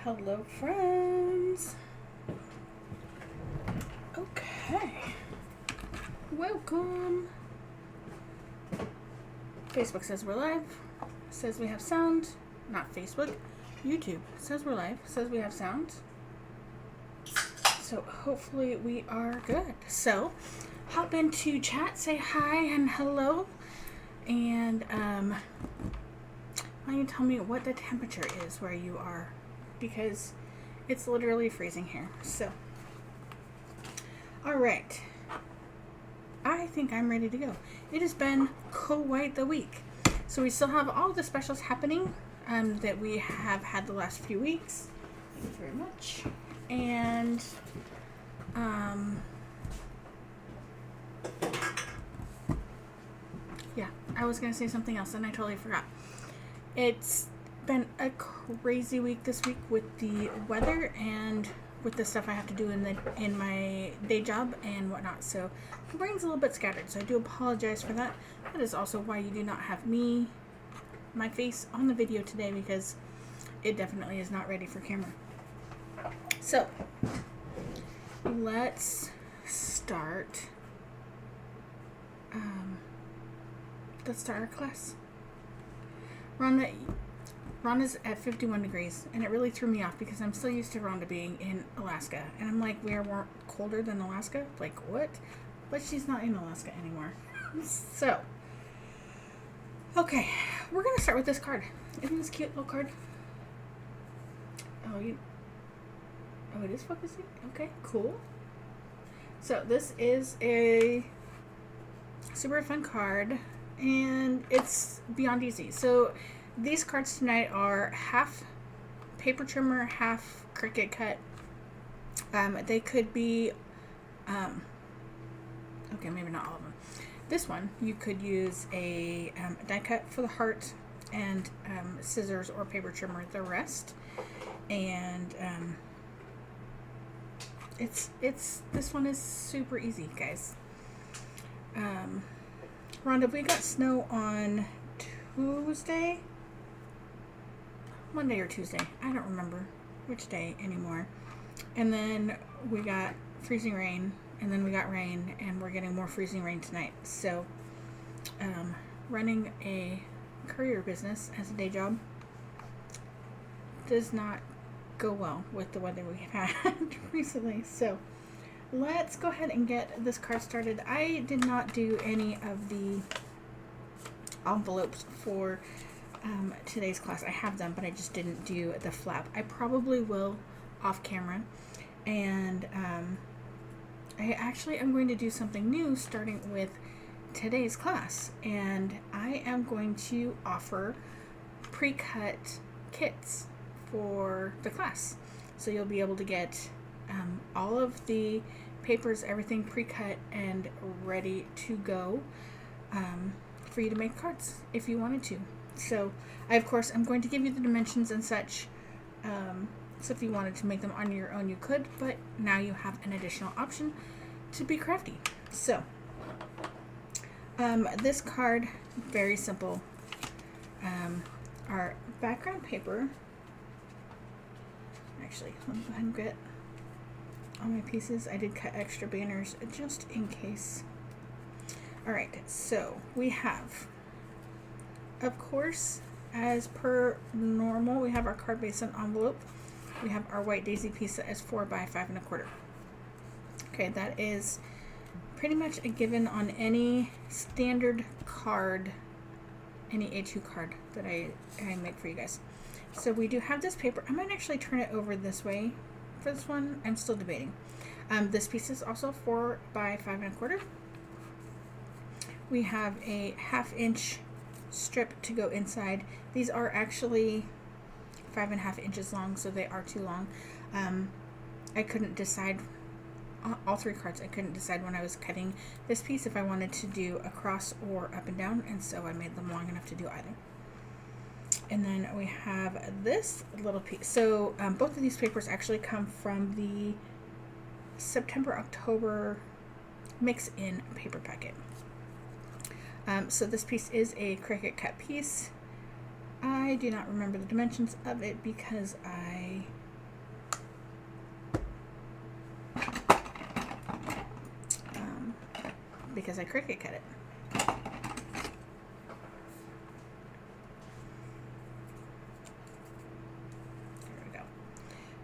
Hello, friends. Okay. Welcome. Facebook says we're live. Says we have sound. Not Facebook. YouTube says we're live. Says we have sound. So hopefully we are good. So hop into chat. Say hi and hello. And why don't you tell me what the temperature is where you are? Because it's literally freezing here. So, all right. I think I'm ready to go. It has been quite the week. So we still have all the specials happening that we have had the last few weeks. Thank you very much. And yeah, I was gonna say something else and I totally forgot. It's been a crazy week this week with the weather and with the stuff I have to do in my day job and whatnot. So my brain's a little bit scattered, so I do apologize for that. That is also why you do not have my face on the video today, because it definitely is not ready for camera. So let's start our class. Rhonda's at 51 degrees, and it really threw me off because I'm still used to Rhonda being in Alaska. And I'm like, we are colder than Alaska? Like, what? But she's not in Alaska anymore. So, okay, we're going to start with this card. Isn't this a cute little card? Oh, it is focusing? Okay, cool. So, this is a super fun card, and it's beyond easy. So, these cards tonight are half paper trimmer, half Cricut cut. They could be, okay, maybe not all of them. This one, you could use a die cut for the heart and scissors or paper trimmer the rest. And this one is super easy, guys. Rhonda, we got snow on Tuesday. Monday or Tuesday. I don't remember which day anymore. And then we got freezing rain, and then we got rain, and we're getting more freezing rain tonight. So, running a courier business as a day job does not go well with the weather we've had recently. So, let's go ahead and get this card started. I did not do any of the envelopes for today's class. I have them, but I just didn't do the flap. I probably will off camera. And I actually am going to do something new starting with today's class. And I am going to offer pre-cut kits for the class. So you'll be able to get all of the papers, everything pre-cut and ready to go for you to make cards if you wanted to. So, of course, I'm going to give you the dimensions and such. So if you wanted to make them on your own, you could. But now you have an additional option to be crafty. So, this card, very simple. Our background paper. Actually, let me go ahead and get all my pieces. I did cut extra banners just in case. Alright, so we have, of course, as per normal, we have our card base and envelope. We have our white daisy piece that is 4 by 5 1/4. Okay, that is pretty much a given on any standard card, any A2 card that I make for you guys. So we do have this paper. I might actually turn it over this way for this one. I'm still debating. This piece is also 4 by 5 1/4. We have a 1/2 inch strip to go inside. These are actually 5.5 inches long, so they are too long. I couldn't decide, all three cards, I couldn't decide when I was cutting this piece if I wanted to do across or up and down, and so I made them long enough to do either. And then we have this little piece. So both of these papers actually come from the September-October mix-in paper packet. So this piece is a Cricut cut piece. I do not remember the dimensions of it because I because I Cricut cut it. There we go.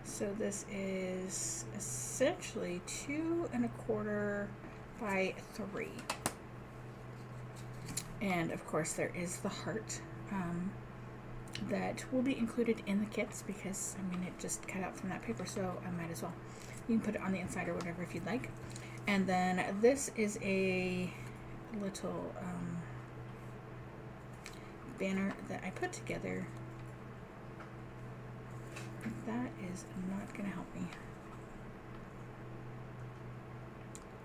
So this is essentially 2 1/4 by 3. And of course there is the heart that will be included in the kits because, I mean, it just cut out from that paper, so I might as well. You can put it on the inside or whatever if you'd like. And then this is a little banner that I put together. That is not going to help me.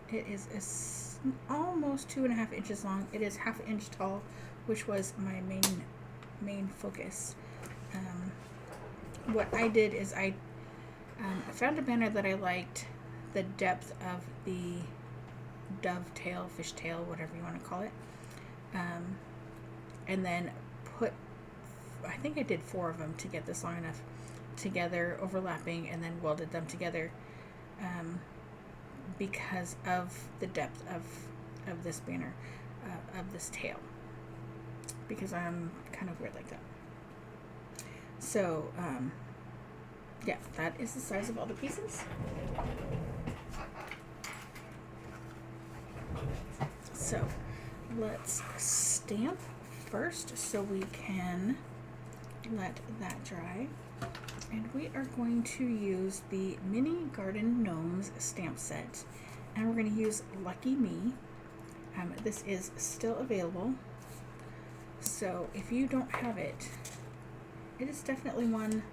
It is almost 2.5 inches long. It is 1/2 inch tall, which was my main focus. What I did is I found a banner that I liked the depth of the dovetail, fishtail, whatever you want to call it, and then put, I think I did 4 of them to get this long enough together, overlapping, and then welded them together because of the depth of this banner, of this tail, because I'm kind of weird like that. So yeah, that is the size of all the pieces. So let's stamp first so we can let that dry. And we are going to use the Mini Garden Gnomes stamp set. And we're going to use Lucky Me. This is still available. So if you don't have it, it is definitely one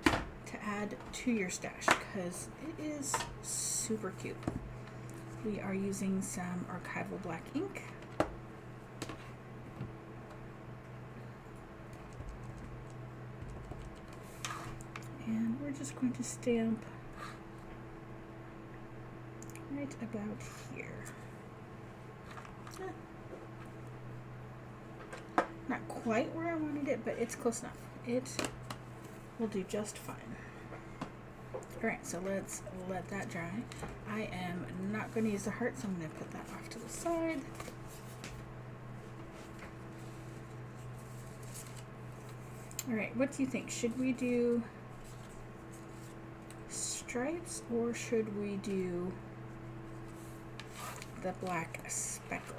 to add to your stash because it is super cute. We are using some archival black ink. And we're just going to stamp right about here. Not quite where I wanted it, but it's close enough. It will do just fine. Alright, so let's let that dry. I am not going to use the heart, so I'm going to put that off to the side. Alright, what do you think? Should we do stripes or should we do the black speckle?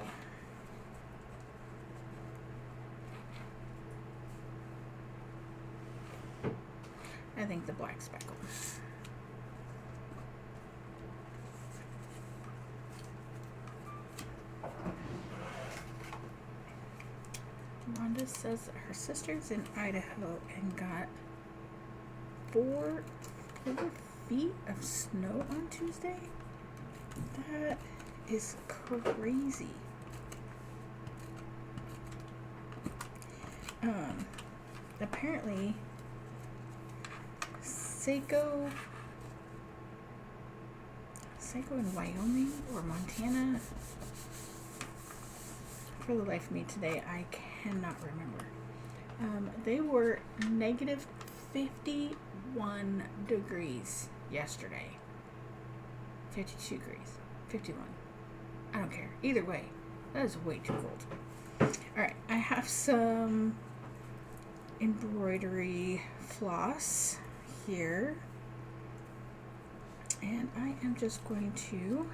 I think the black speckle. Wanda says that her sister's in Idaho and got 4 feet of snow on Tuesday. That is crazy. Apparently Seiko in Wyoming or Montana, for the life of me today, I cannot remember. They were negative 51 degrees yesterday. 52 degrees. 51. I don't care. Either way, that is way too cold. Alright, I have some embroidery floss here. And I am just going to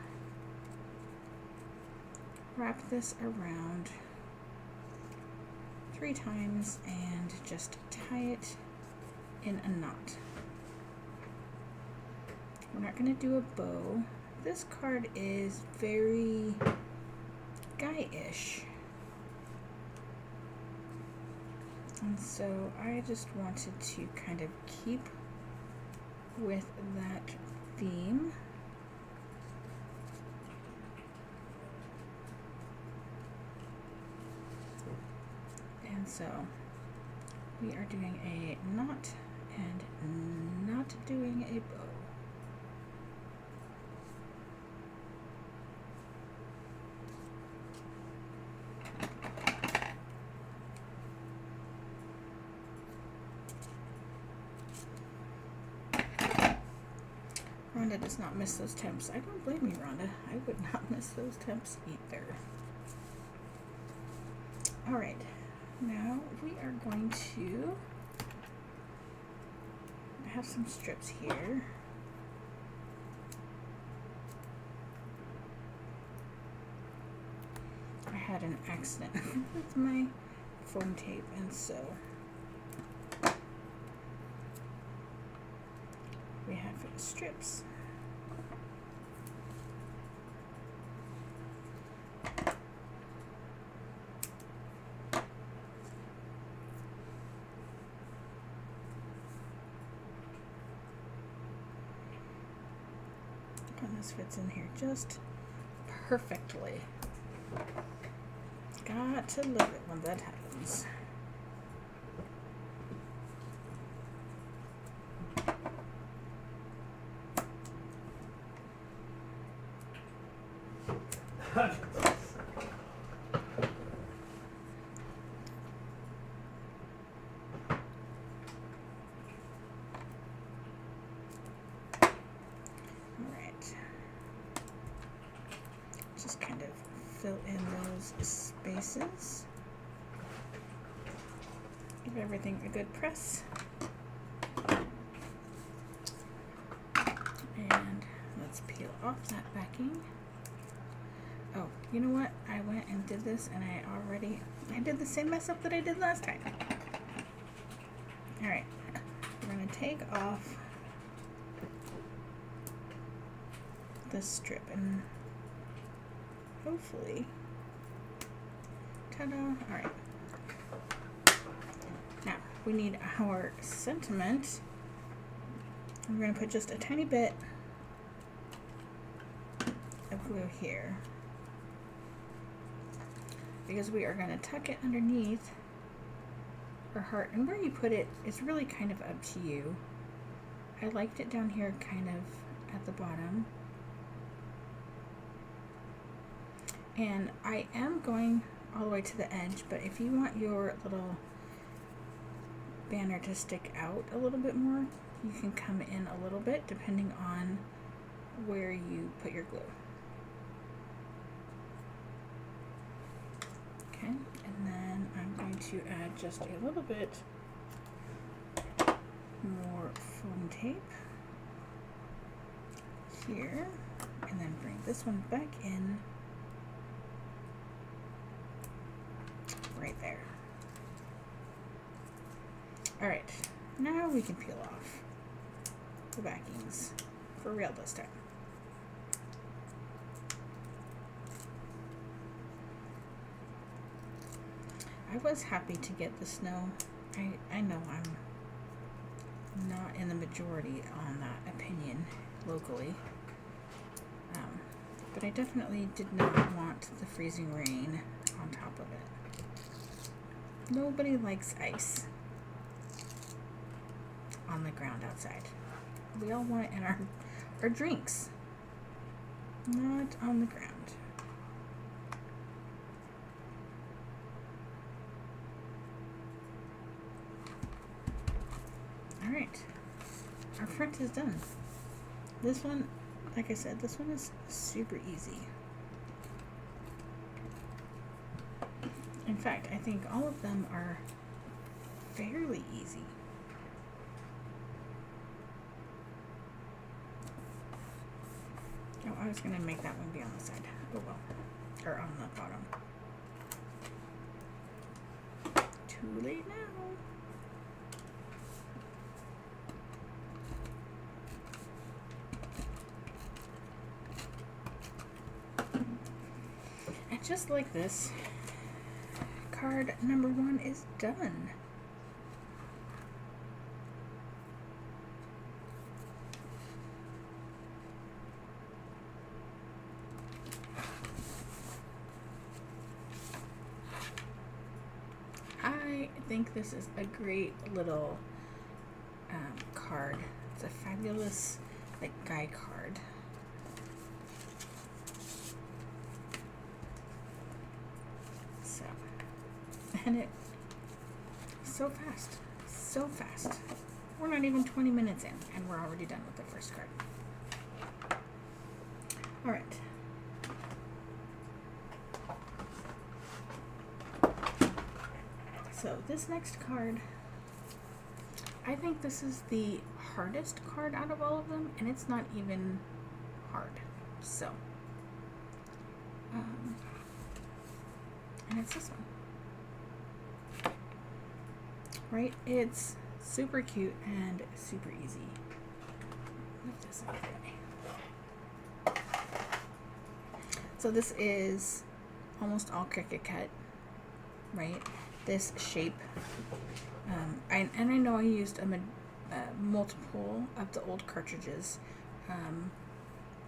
wrap this around 3 times and just tie it in a knot. We're not going to do a bow. This card is very guy-ish. And so I just wanted to kind of keep with that theme. And so we are doing a knot and not doing a bow. Rhonda does not miss those temps. I don't blame you, Rhonda. I would not miss those temps either. All right, now we are going to have some strips here. I had an accident with my foam tape, and so we have strips. And this fits in here just perfectly. Got to love it when that happens. Just kind of fill in those spaces. Give everything a good press. And let's peel off that backing. Oh, you know what? I went and did this and I did the same mess up that I did last time. Alright, we're going to take off this strip and hopefully, ta-da, alright. Now, we need our sentiment. I'm going to put just a tiny bit of glue here, because we are going to tuck it underneath our heart, and where you put it is really kind of up to you. I liked it down here kind of at the bottom. And I am going all the way to the edge, but if you want your little banner to stick out a little bit more, you can come in a little bit depending on where you put your glue. Okay, and then I'm going to add just a little bit more foam tape here, and then bring this one back in right there. Alright, now we can peel off the backings for real this time. I was happy to get the snow. I know I'm not in the majority on that opinion locally, but I definitely did not want the freezing rain on top of it. Nobody likes ice on the ground outside. We all want it in our drinks, not on the ground. Alright, our front is done. This one, like I said, this one is super easy. In fact, I think all of them are fairly easy. Oh, I was going to make that one be on the side. Oh well. Or on the bottom. Too late now. And just like this, card number 1 is done. I think this is a great little card. It's a fabulous guy card. So, and it so fast, so fast. We're not even 20 minutes in and we're already done with the first card. All right. So this next card, I think this is the hardest card out of all of them, and it's not even hard. So, and it's this one. Right? It's super cute and super easy. Lift this out of the way. So this is almost all Cricut cut, right? This shape. I know I used multiple of the old cartridges,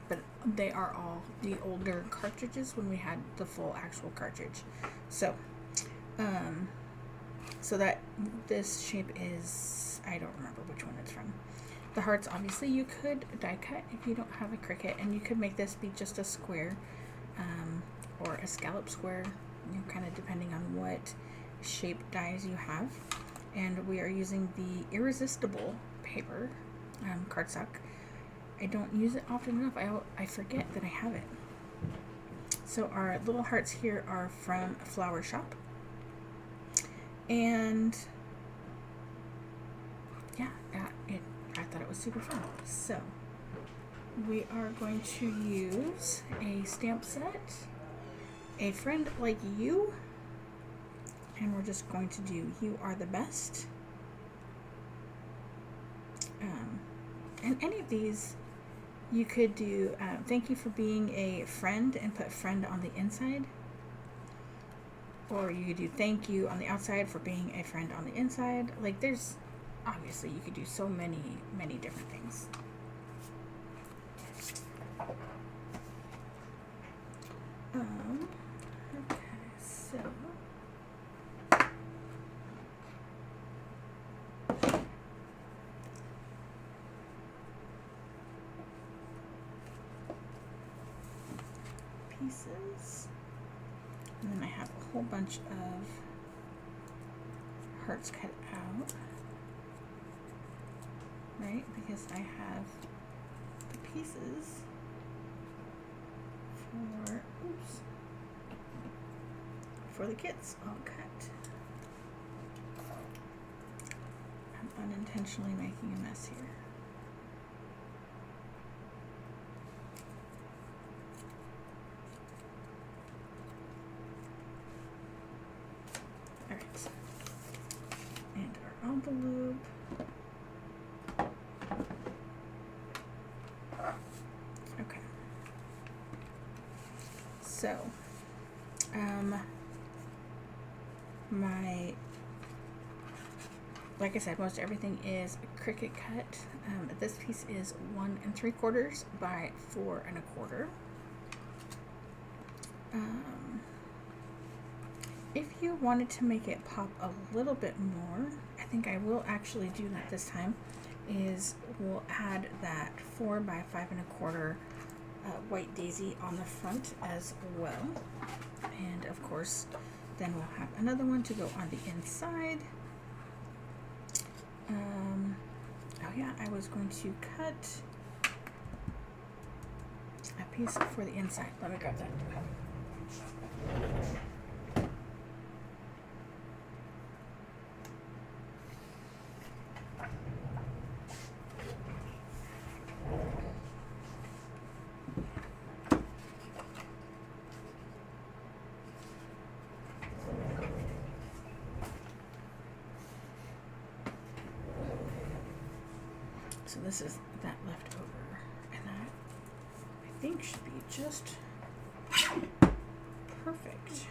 but they are all the older cartridges when we had the full actual cartridge. So, so that this shape is, I don't remember which one it's from. The hearts, obviously, you could die cut if you don't have a Cricut, and you could make this be just a square, or a scallop square, kind of depending on what shape dies you have. And we are using the Irresistible paper, cardstock. I don't use it often enough. I forget that I have it. So our little hearts here are from Flower Shop. And yeah, I thought it was super fun. So we are going to use a stamp set, A Friend Like You, and we're just going to do You Are the Best. And any of these, you could do Thank You for Being a Friend and put friend on the inside. Or you could do Thank You on the outside for being a friend on the inside. Like, there's, obviously, you could do so many, many different things. Okay, so pieces, and then I have a whole bunch of hearts cut out, right? Because I have the pieces for the kits all cut. I'm unintentionally making a mess here. All right, and our envelope. Okay. So, like I said, most everything is Cricut cut. This piece is 1 3/4 by 4 1/4. If you wanted to make it pop a little bit more, I think I will actually do that this time, is we'll add that 4 by 5 1/4 white daisy on the front as well. And of course, then we'll have another one to go on the inside. Oh yeah, I was going to cut a piece for the inside. Let me grab that. So this is that left over, and that I think should be just perfect.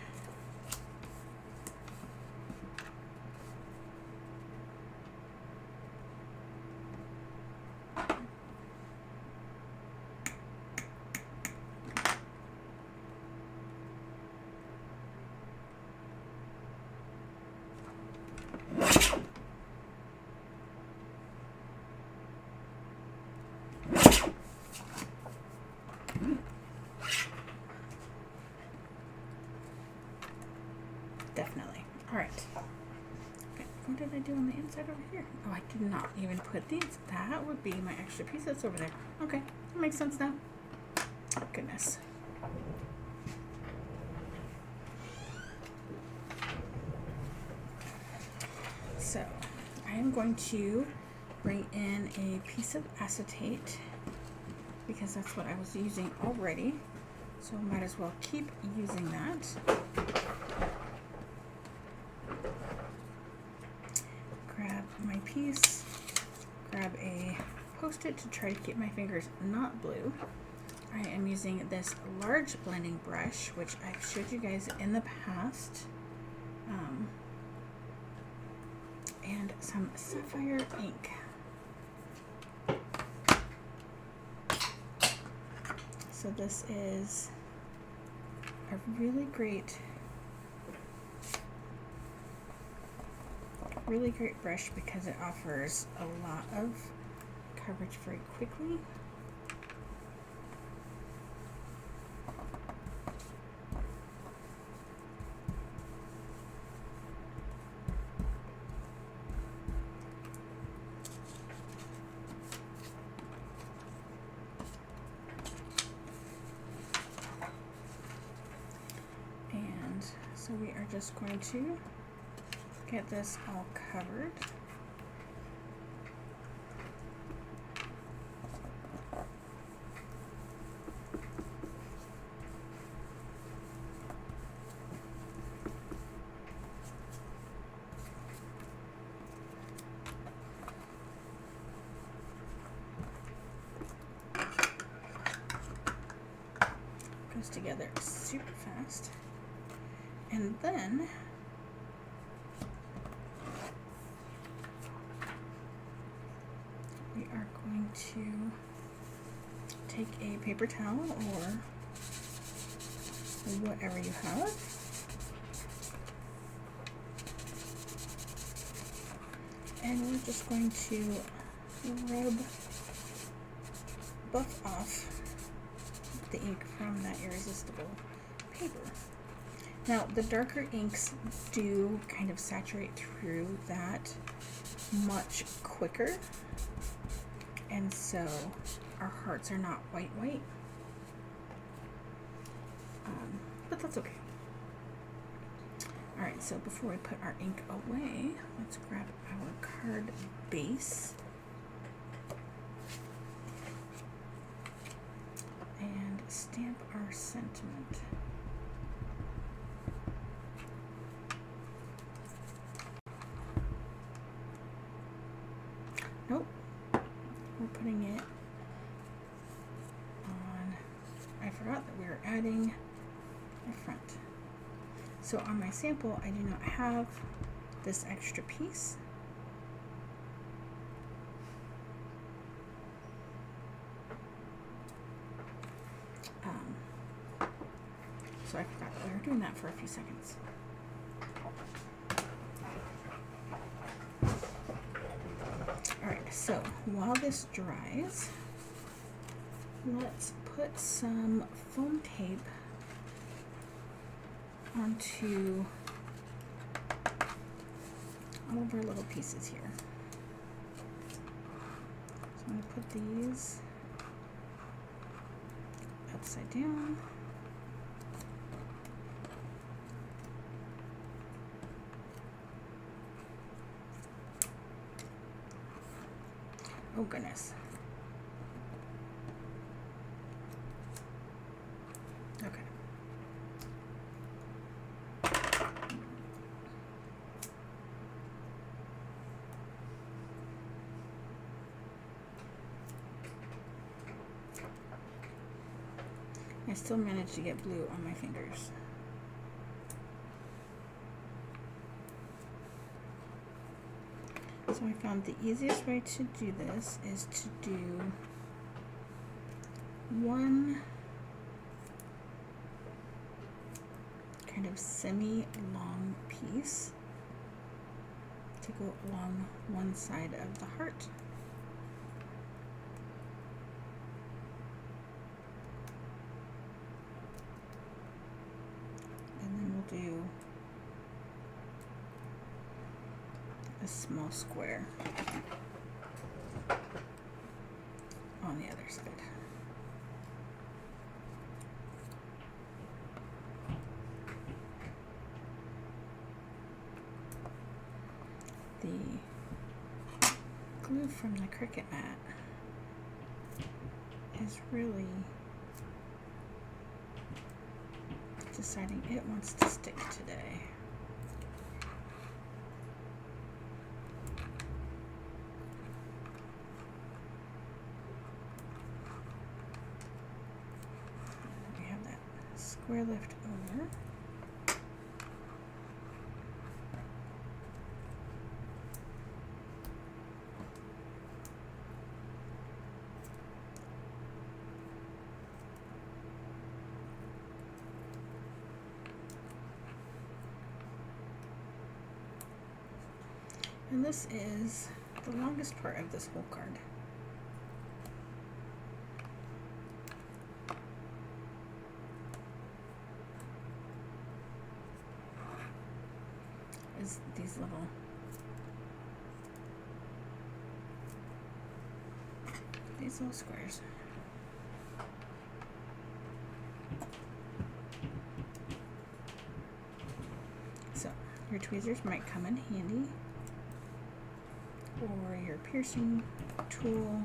Definitely. All right. Okay. What did I do on the inside over here? Oh, I did not even put these. That would be my extra piece that's over there. Okay. That makes sense now. Goodness. So I am going to bring in a piece of acetate because that's what I was using already. So might as well keep using that. Grab my piece, grab a Post-it to try to keep my fingers not blue. I am using this large blending brush, which I've showed you guys in the past, and some sapphire ink. So this is a really great brush because it offers a lot of coverage very quickly. And so we are just going to get this all covered. Goes together super fast. And then we are going to take a paper towel or whatever you have, and we're just going to buff off the ink from that irresistible paper. Now the darker inks do kind of saturate through that much quicker, and so our hearts are not white, but that's okay. Alright, so before we put our ink away, let's grab our card base and stamp our sentiment. Nope, we're putting it on, I forgot that we were adding the front. So on my sample, I do not have this extra piece. So I forgot that we were doing that for a few seconds. Alright, so while this dries, let's put some foam tape onto all of our little pieces here. So I'm going to put these upside down. Oh goodness. Okay. I still managed to get blue on my fingers. So I found the easiest way to do this is to do one kind of semi-long piece to go along one side of the heart. And then we'll do a small square on the other side. the glue from the Cricut mat is really deciding it wants to stick today. We have that square left over. And this is the longest part of this whole card. Is these little squares. So your tweezers might come in handy, or your piercing tool.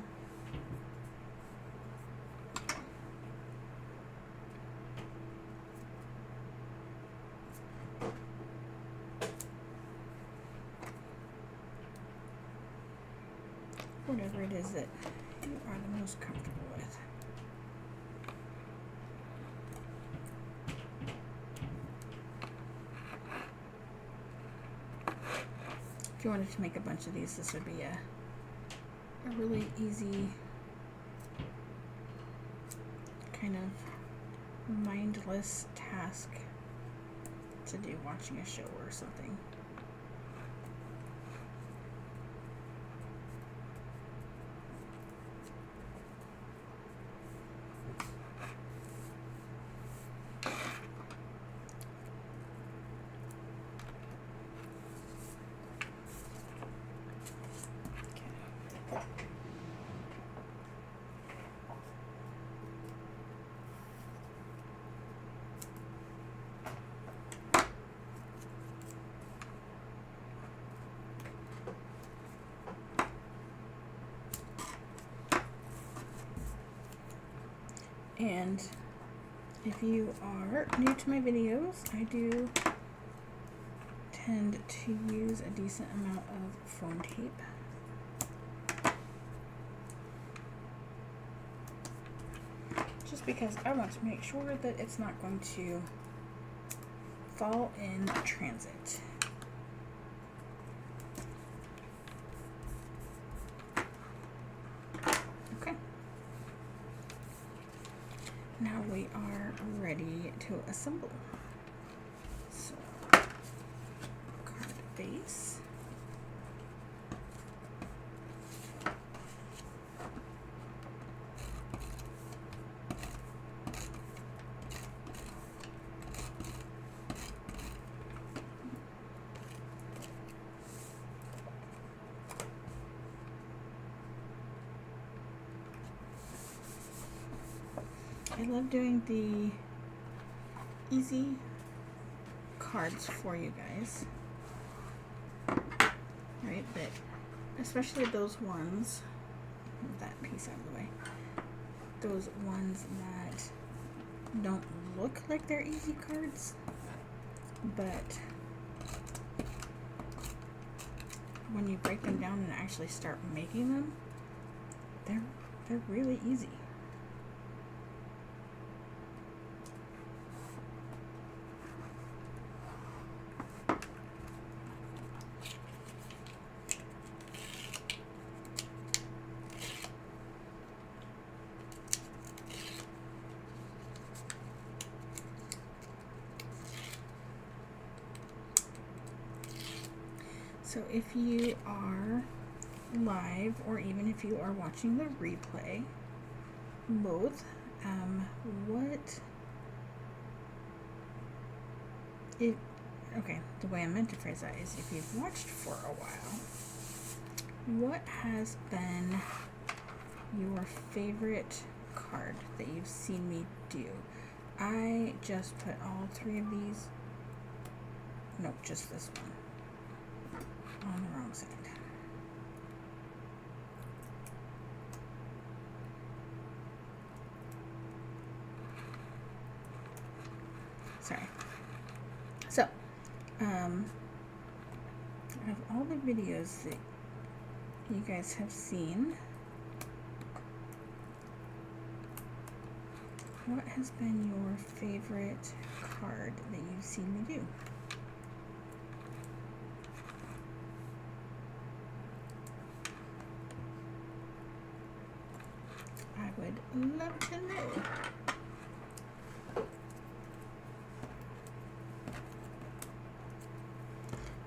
Whatever it is that you are the most comfortable with. If you wanted to make a bunch of these, this would be a really easy kind of mindless task to do watching a show or something. And if you are new to my videos, I do tend to use a decent amount of foam tape. Just because I want to make sure that it's not going to fall in transit. Now we are ready to assemble. So, card base. I love doing the easy cards for you guys, right? But especially those ones, move that piece out of the way, those ones that don't look like they're easy cards, but when you break them down and actually start making them, they're really easy. So if you are live, or even if you are watching the replay, both, the way I meant to phrase that is, if you've watched for a while, what has been your favorite card that you've seen me do? I just put all three of these, nope, just this one. on the wrong side. Sorry. So, of all the videos that you guys have seen, what has been your favorite card that you've seen me do? I would love to know.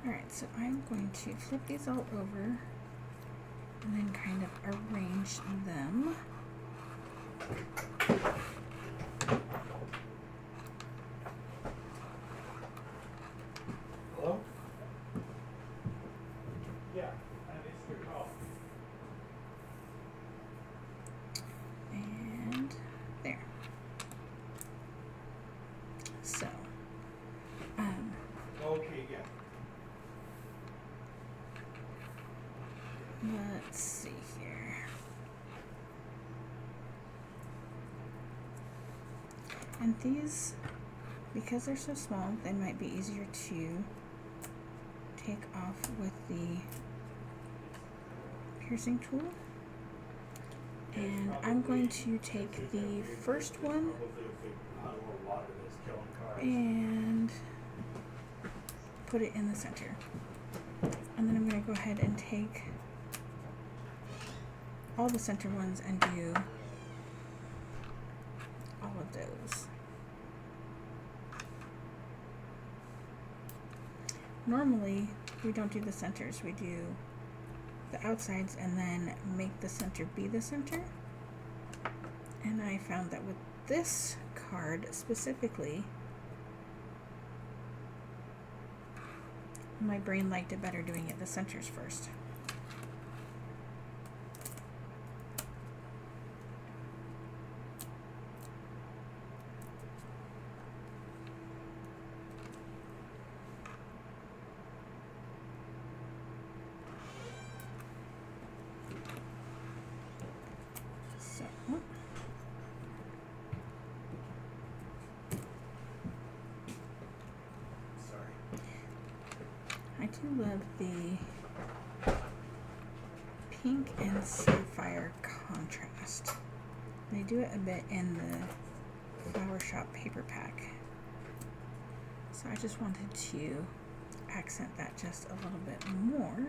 Alright, so I'm going to flip these all over and then kind of arrange them. Hello? Yeah, I missed your call. And there. So, Okay, yeah. let's see here. And these, because they're so small, they might be easier to take off with the piercing tool. And I'm going to take the first one and put it in the center. And then I'm going to go ahead and take all the center ones and do all of those. Normally, we don't do the centers, we do the outsides and then make the center be the center. And I found that with this card specifically, my brain liked it better doing it the centers first. So, Sorry. I do love the pink and sapphire contrast. They do it a bit in the Flower Shop paper pack. So I just wanted to accent that just a little bit more.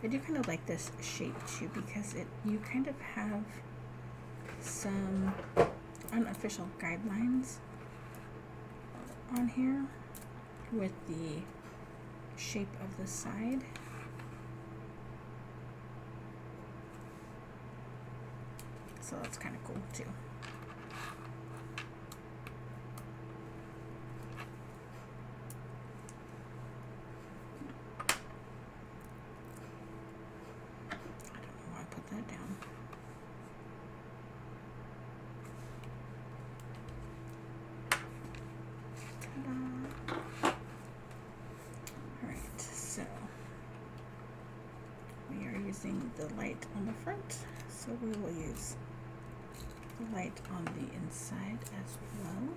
I do kind of like this shape too because you kind of have some unofficial guidelines on here with the shape of the side. So that's kind of cool too. That down. Ta-da. Alright, so we are using the light on the front, so we will use the light on the inside as well.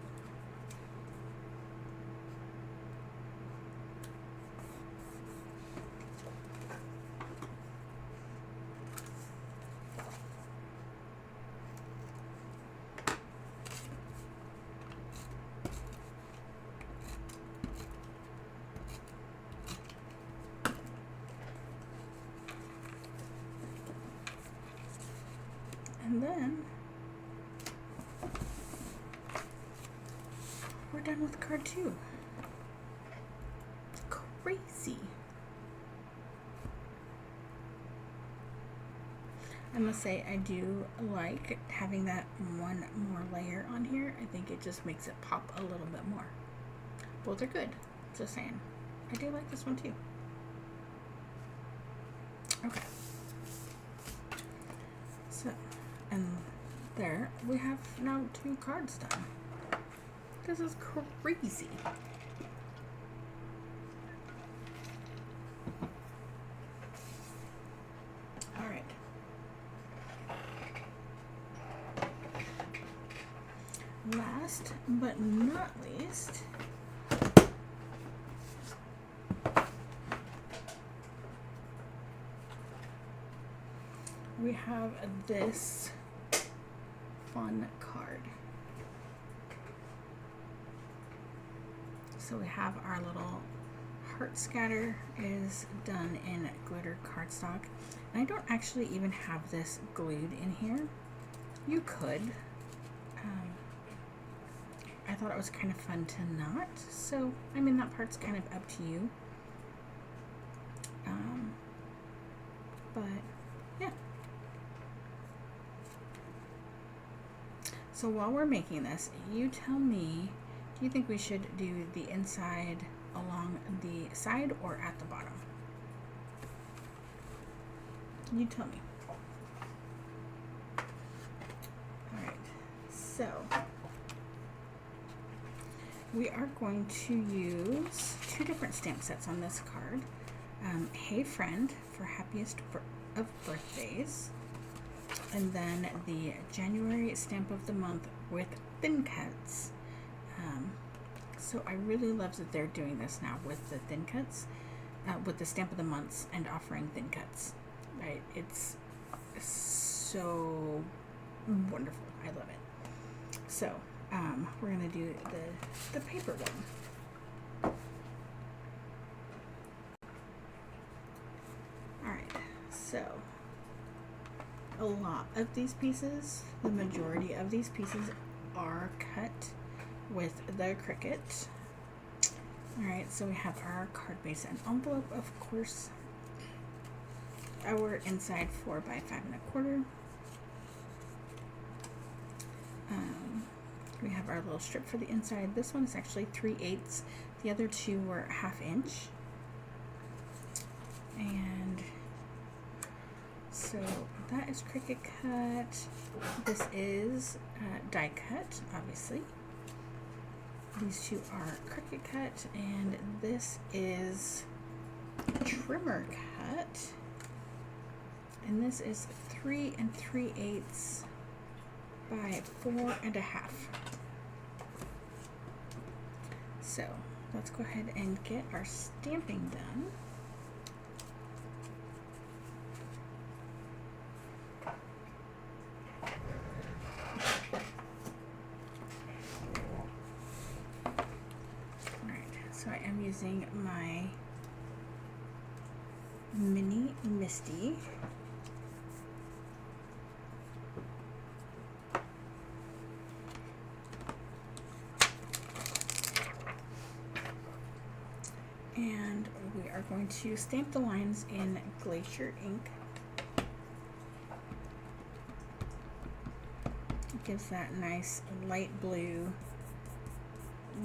And then we're done with card 2. It's crazy. I must say I do like having that one more layer on here. I think it just makes it pop a little bit more. Both are good. Just saying. I do like this one too. Okay. So, and there we have now 2 cards done. This is crazy. All right. Last but not least, we have this fun card. So we have our little heart scatter is done in glitter cardstock. And I don't actually even have this glued in here. You could. I thought it was kind of fun to not. So, I mean, that part's kind of up to you. But, yeah. So while we're making this, you tell me, do you think we should do the inside along the side or at the bottom? You tell me. Alright, so we are going to use 2 different stamp sets on this card. Hey Friend for happiest of birthdays. And then the January stamp of the month with thin cuts. So I really love that they're doing this now with the thin cuts, with the stamp of the months and offering thin cuts. Right? It's so wonderful. I love it. So we're gonna do the paper one. All right. So a lot of these pieces, the majority of these pieces are cut with the Cricut. Alright, so we have our card base and envelope, of course, our inside 4 by 5 1/4. We have our little strip for the inside. This one is actually 3/8. The other 2 were 1/2 inch. And so that is Cricut cut. This is die cut, obviously. These 2 are Cricut cut, and this is trimmer cut. And this is 3 3/8 by 4 1/2. So let's go ahead and get our stamping done. So I am using my mini Misty. And we are going to stamp the lines in Glacier ink. It gives that nice light blue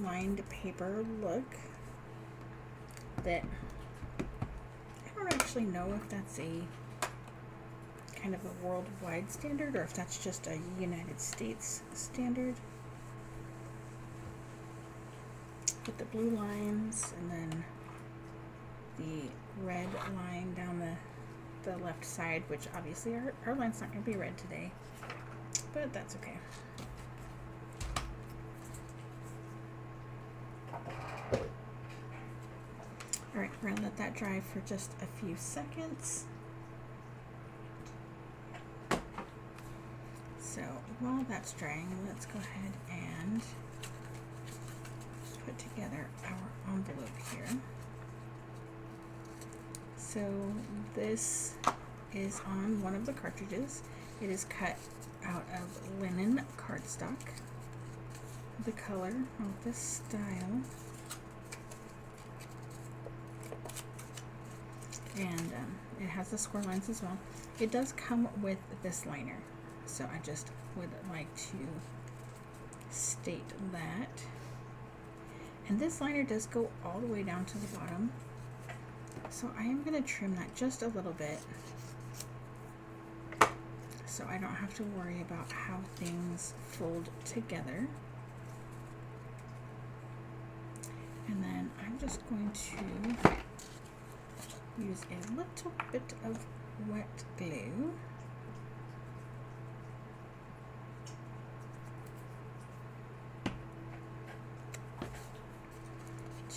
lined paper look that I don't actually know if that's a kind of a worldwide standard or if that's just a United States standard. With the blue lines and then the red line down the left side, which obviously our line's not going to be red today, but that's okay. Alright, we're going to let that dry for just a few seconds. So while that's drying, let's go ahead and put together our envelope here. So this is on one of the cartridges. It is cut out of linen cardstock. The color of this style. And it has the square lines as well. It does come with this liner, so I just would like to state that. And this liner does go all the way down to the bottom. So I am going to trim that just a little bit so I don't have to worry about how things fold together. And then I'm just going to use a little bit of wet glue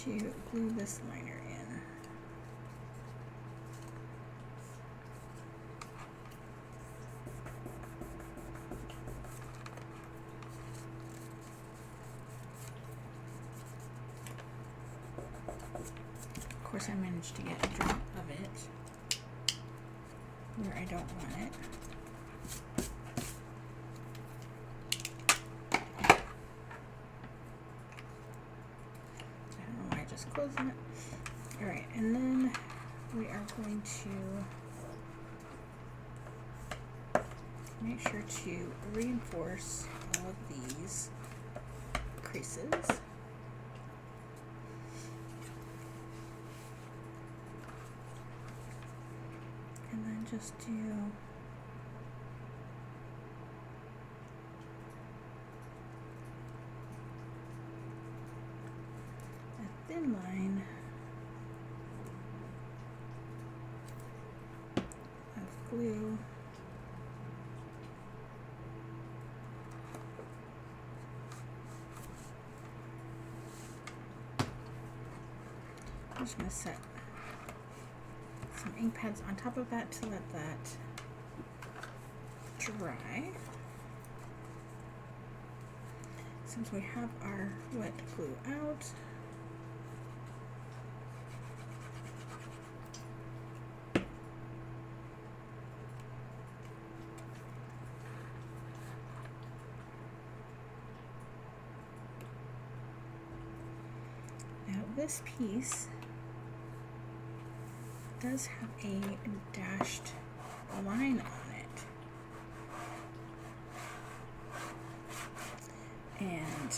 to glue this liner in. Of course, I managed to get a drop of it where I don't want it. I don't know why I just closed it. Alright, and then we are going to make sure to reinforce all of these creases. And then just do a thin line of glue. I'm just going to set some ink pads on top of that to let that dry. Since we have our wet glue out, now this piece does have a dashed line on it, and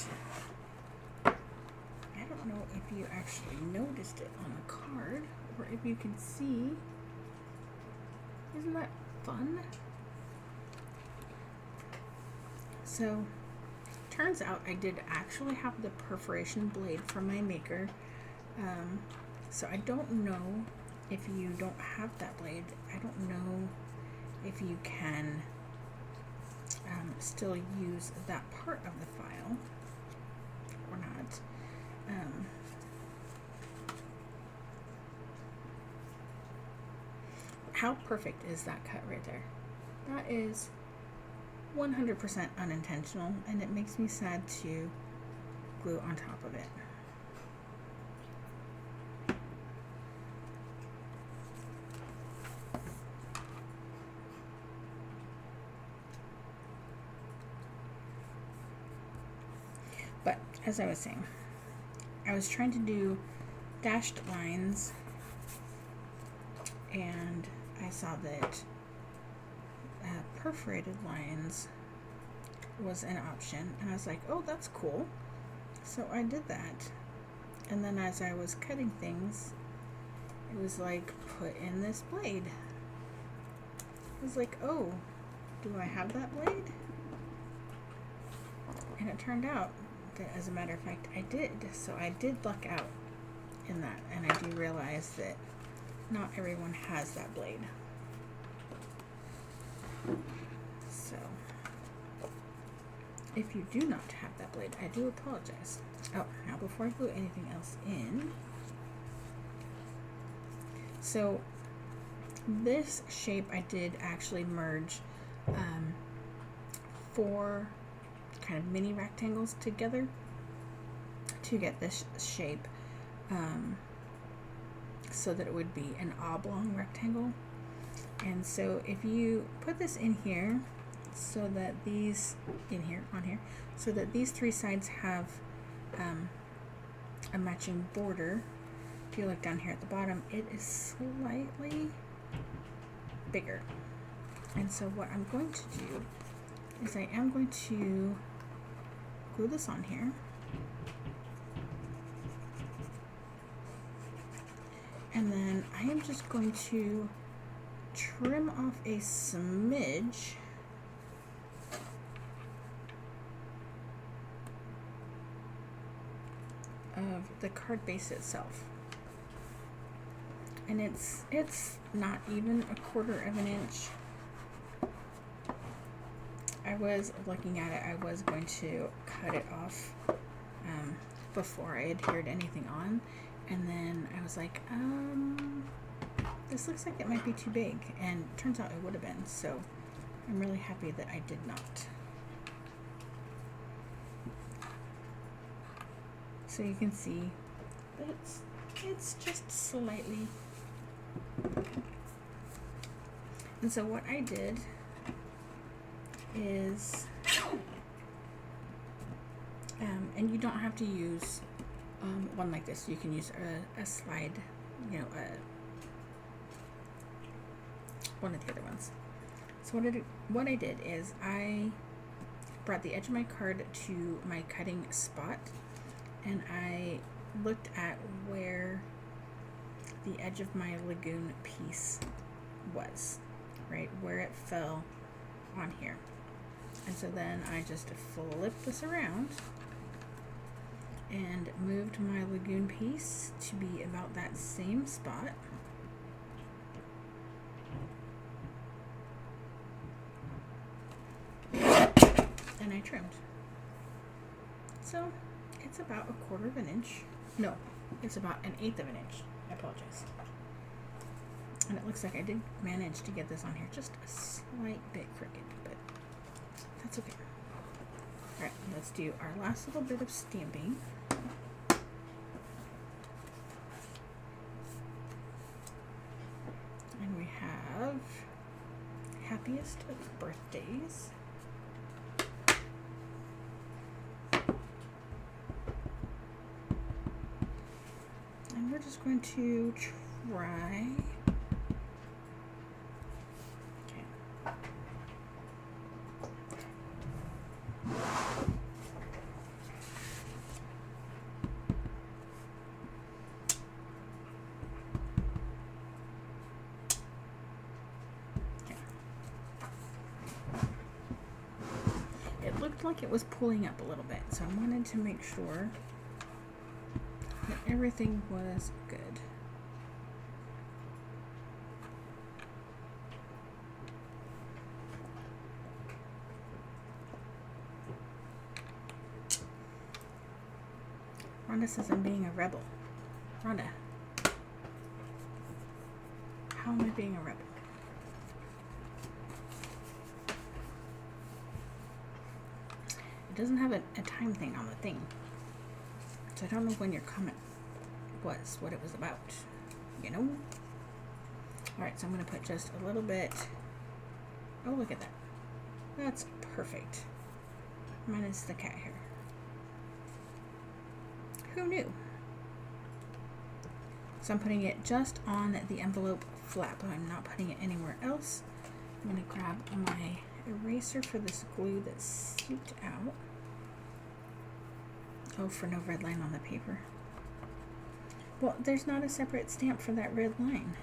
I don't know if you actually noticed it on the card or if you can see. Isn't that fun? So turns out I did actually have the perforation blade from my maker, so I don't know if you don't have that blade. I don't know if you can still use that part of the file or not. How perfect is that cut right there? That is 100% unintentional, and it makes me sad to glue on top of it. But as I was saying, I was trying to do dashed lines, and I saw that perforated lines was an option, and I was like, oh, that's cool. So I did that, and then as I was cutting things, it was like, put in this blade. I was like, oh, do I have that blade? And it turned out that, as a matter of fact, I did. So I did luck out in that, and I do realize that not everyone has that blade. So if you do not have that blade, I do apologize. Oh, now before I glue anything else in, so this shape I did actually merge 4 kind of mini rectangles together to get this shape, so that it would be an oblong rectangle. And so if you put this in here, so that these on here, so that these 3 sides have a matching border. If you look down here at the bottom, it is slightly bigger. And so what I'm going to do is I am going to glue this on here. I am just going to trim off a smidge of the card base itself. And it's not even a 1/4 of an inch. I was looking at it, I was going to cut it off before I adhered anything on, and then I was like, this looks like it might be too big, and it turns out it would have been, so I'm really happy that I did not. So you can see that it's just slightly. And so what I did is, and you don't have to use one like this. You can use a slide, one of the other ones. So what I did is I brought the edge of my card to my cutting spot, and I looked at where the edge of my lagoon piece was, right, where it fell on here. And so then I just flipped this around and moved my lagoon piece to be about that same spot. And I trimmed. So it's about a 1/4 of an inch. No, it's about 1/8 of an inch. I apologize. And it looks like I did manage to get this on here just a slight bit crooked, but that's okay. Alright, let's do our last little bit of stamping. And we have happiest of birthdays. And we're just going to try. Like it was pulling up a little bit, so I wanted to make sure that everything was good. Rhonda says I'm being a rebel. Rhonda, how am I being a rebel? It doesn't have a time thing on the thing, so I don't know when your comment was, what it was about, Alright, so I'm going to put just a little bit. Oh, look at that. That's perfect. Minus the cat hair. Who knew? So I'm putting it just on the envelope flap. I'm not putting it anywhere else. I'm going to grab my eraser for this glue that's seeped out. Oh, for no red line on the paper. Well, there's not a separate stamp for that red line.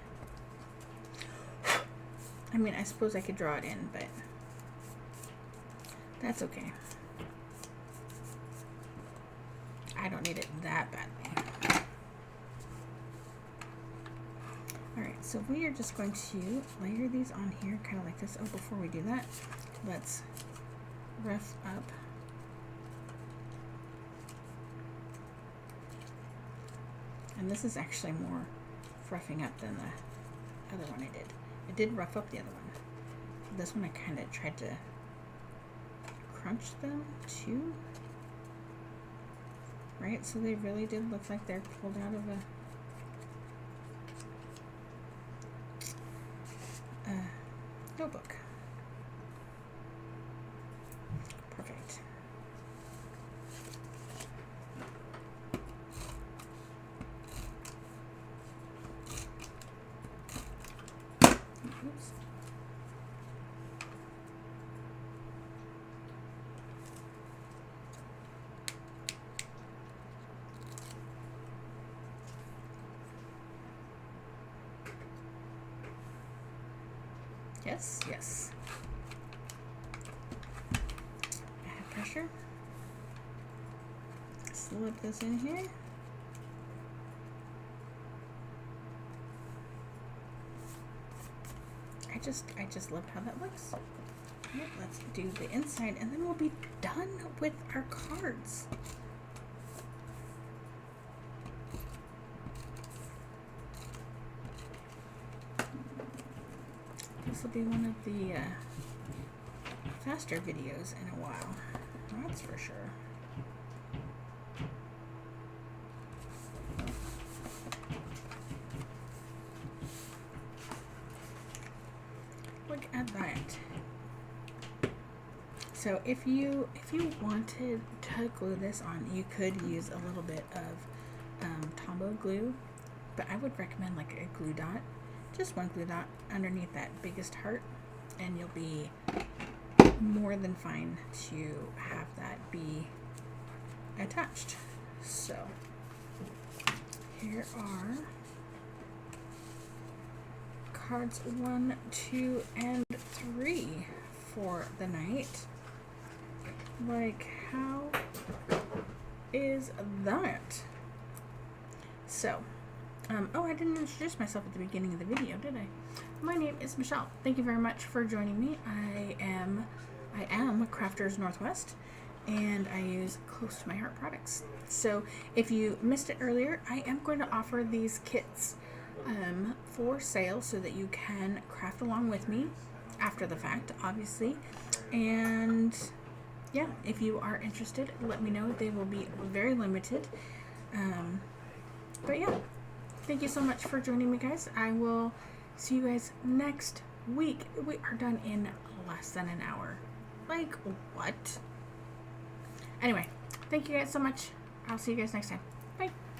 I mean, I suppose I could draw it in, but that's okay. I don't need it that badly. Alright, so we are just going to layer these on here, kind of like this. Oh, before we do that, let's rough up. And this is actually more roughing up than the other one I did. I did rough up the other one. This one I kind of tried to crunch them too. Right, so they really did look like they're pulled out of a notebook. Perfect. Oops. Yes, yes. Add pressure. Slip this in here. I just love how that looks. Alright, let's do the inside and then we'll be done with our cards. This will be one of the faster videos in a while, that's for sure. Look at that. So if you wanted to glue this on, you could use a little bit of Tombow glue, but I would recommend like a glue dot, just one glue dot underneath that biggest heart, and you'll be more than fine to have that be attached. So here are cards 1, 2, and 3 for the night. Like, how is that? So, oh, I didn't introduce myself at the beginning of the video, did I? My name is Michelle. Thank you very much for joining me. I am Crafters Northwest, and I use close to my heart products. So if you missed it earlier, I am going to offer these kits for sale so that you can craft along with me after the fact, obviously. And yeah, if you are interested, let me know. They will be very limited. But yeah, thank you so much for joining me, guys. I will see you guys next week. We are done in less than an hour. Like, what? Anyway, thank you guys so much. I'll see you guys next time.